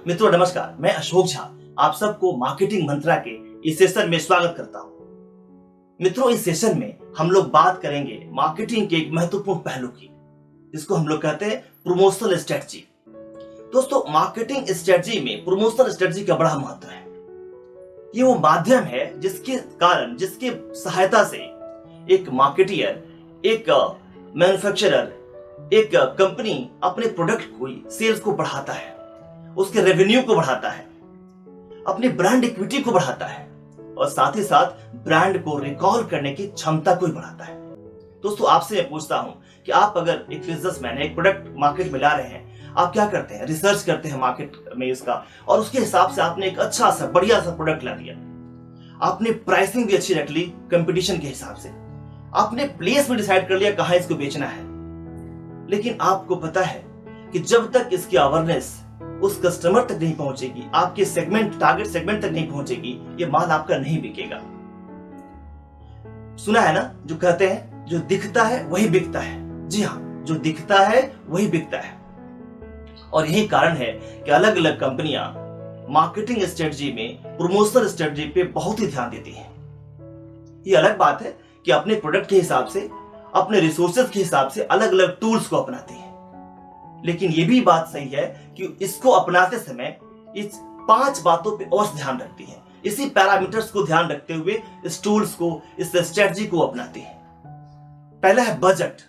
मित्रों नमस्कार, मैं अशोक झा आप सबको मार्केटिंग मंत्रा के इस सेशन में स्वागत करता हूं। मित्रों इस सेशन में हम लोग बात करेंगे मार्केटिंग के एक महत्वपूर्ण पहलू की, जिसको हम लोग कहते हैं प्रमोशनल स्ट्रेटजी। दोस्तों मार्केटिंग स्ट्रेटजी में प्रमोशनल स्ट्रेटजी का बड़ा महत्व है। ये वो माध्यम है जिसके सहायता से एक मार्केटियर, एक मैन्युफैक्चरर, एक कंपनी अपने प्रोडक्ट को सेल्स को बढ़ाता है, उसके रेवेन्यू को बढ़ाता है, अपनी ब्रांड इक्विटी को बढ़ाता है और साथ ही साथ ब्रांड को रिकॉल करने की क्षमता को भी बढ़ाता है। दोस्तों आपसे मैं पूछता हूं कि आप अगर एक बिजनेसमैन है, एक प्रोडक्ट मार्केट में ला रहे हैं, आप क्या करते हैं? रिसर्च करते हैं मार्केट में इसका, और उसके हिसाब से आपने एक अच्छा सा बढ़िया सा प्रोडक्ट ला दिया। आपने प्राइसिंग भी अच्छी रख ली कंपटीशन के हिसाब से, आपने प्लेस भी डिसाइड कर लिया कहां इसको बेचना है। लेकिन आपको पता है कि जब तक इसकी अवेयरनेस उस कस्टमर तक नहीं पहुंचेगी, आपके टारगेट सेगमेंट तक नहीं पहुंचेगी, ये माल आपका नहीं बिकेगा। सुना है ना, जो कहते हैं जो दिखता है वही बिकता है। जी हाँ, जो दिखता है वही बिकता है। और यही कारण है कि अलग अलग कंपनियां मार्केटिंग स्ट्रेटजी में प्रमोशनल स्ट्रेटजी पे बहुत ही ध्यान देती हैं। ये अलग बात है कि अपने प्रोडक्ट के हिसाब से, अपने रिसोर्सेज के हिसाब से अलग अलग टूल्स को अपनाती है। लेकिन यह भी बात सही है कि इसको अपनाते समय इस 5 बातों पे और ध्यान रखती है। इसी पैरामीटर्स को ध्यान रखते हुए इस टूल्स को, इस स्ट्रेटजी को अपनाती है। पहला है बजट।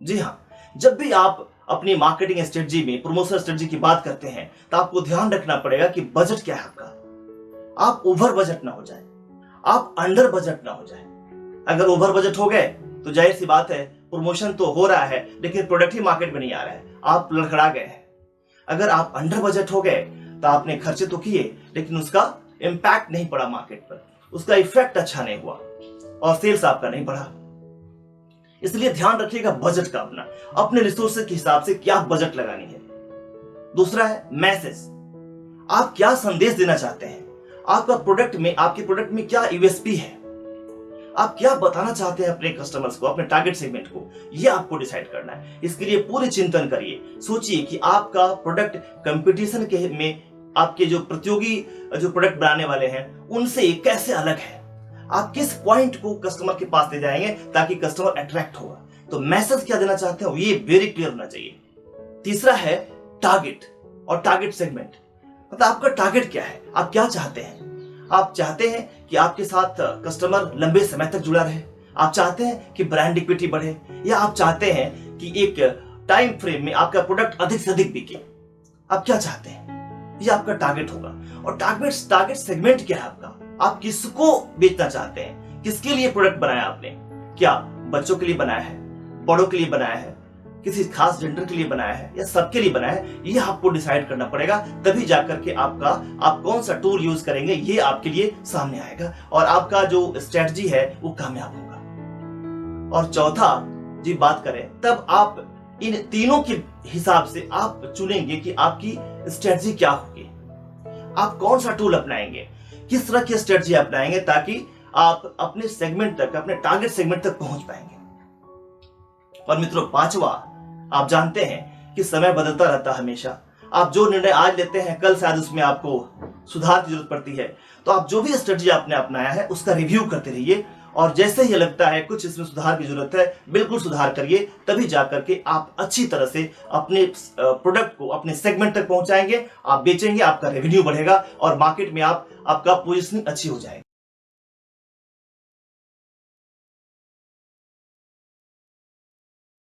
जी हाँ, जब भी आप अपनी मार्केटिंग स्ट्रेटजी में प्रमोशनल स्ट्रेटजी की बात करते हैं तो आपको ध्यान रखना पड़ेगा कि बजट क्या है आपका। आप ओवर बजट ना हो जाए, आप अंडर बजट ना हो जाए। अगर ओवर बजट हो गए तो जाहिर सी बात है, प्रमोशन तो हो रहा है लेकिन प्रोडक्ट ही मार्केट में नहीं आ रहा है, आप लड़खड़ा गए हैं। अगर आप अंडर बजट हो गए तो आपने खर्चे तो किए लेकिन उसका इंपैक्ट नहीं पड़ा मार्केट पर, उसका इफेक्ट अच्छा नहीं हुआ और सेल्स आपका नहीं बढ़ा। इसलिए ध्यान रखिएगा बजट का, अपने रिसोर्सेज के हिसाब से क्या बजट लगानी है। दूसरा है मैसेज। आप क्या संदेश देना चाहते हैं, आपके प्रोडक्ट में क्या यूएसपी है, आप क्या बताना चाहते हैं अपने कस्टमर्स को, अपने टारगेट सेगमेंट को, यह आपको डिसाइड करना है। इसके लिए पूरी चिंतन करिए, सोचिए कि आपका प्रोडक्ट कंपटीशन के में आपके जो प्रतियोगी जो प्रोडक्ट बनाने वाले हैं उनसे कैसे अलग है। आप किस पॉइंट को कस्टमर के पास ले जाएंगे ताकि कस्टमर अट्रैक्ट होगा। तो मैसेज क्या देना चाहते हैं ये वेरी क्लियर होना चाहिए। तीसरा है टारगेट और टारगेट सेगमेंट। मतलब आपका टारगेट क्या है, आप क्या चाहते हैं। आप चाहते हैं कि आपके साथ कस्टमर लंबे समय तक जुड़ा रहे, आप चाहते हैं कि ब्रांड इक्विटी बढ़े, या आप चाहते हैं कि एक टाइम फ्रेम में आपका प्रोडक्ट अधिक से अधिक बिके। आप क्या चाहते हैं, ये आपका टारगेट होगा। और टारगेट सेगमेंट क्या है आपका, आप किसको बेचना चाहते हैं, किसके लिए प्रोडक्ट बनाया आपने। क्या बच्चों के लिए बनाया है, बड़ों के लिए बनाया है, किसी खास जेंडर के लिए बनाया है या सबके लिए बनाया है, ये आपको डिसाइड करना पड़ेगा। तभी जाकर के आप कौन सा टूल यूज करेंगे ये आपके लिए सामने आएगा और आपका जो स्ट्रेटजी है वो कामयाब होगा। और चौथा जी बात करें, तब आप इन तीनों के हिसाब से आप चुनेंगे कि आपकी स्ट्रेटजी क्या होगी, आप कौन सा टूल अपनाएंगे, किस तरह की स्ट्रेटजी अपनाएंगे ताकि आप अपने सेगमेंट तक, अपने टारगेट सेगमेंट तक पहुंच पाएंगे। और मित्रों पांचवा, आप जानते हैं कि समय बदलता रहता है हमेशा। आप जो निर्णय आज लेते हैं कल शायद उसमें आपको सुधार की जरूरत पड़ती है। तो आप जो भी स्ट्रेटजी आपने अपनाया है उसका रिव्यू करते रहिए और जैसे ही लगता है कुछ इसमें सुधार की जरूरत है, बिल्कुल सुधार करिए। तभी जाकर के आप अच्छी तरह से अपने प्रोडक्ट को अपने सेगमेंट तक पहुंचाएंगे, आप बेचेंगे, आपका रेवेन्यू बढ़ेगा और मार्केट में आपका पोजीशनिंग अच्छी हो जाएगी।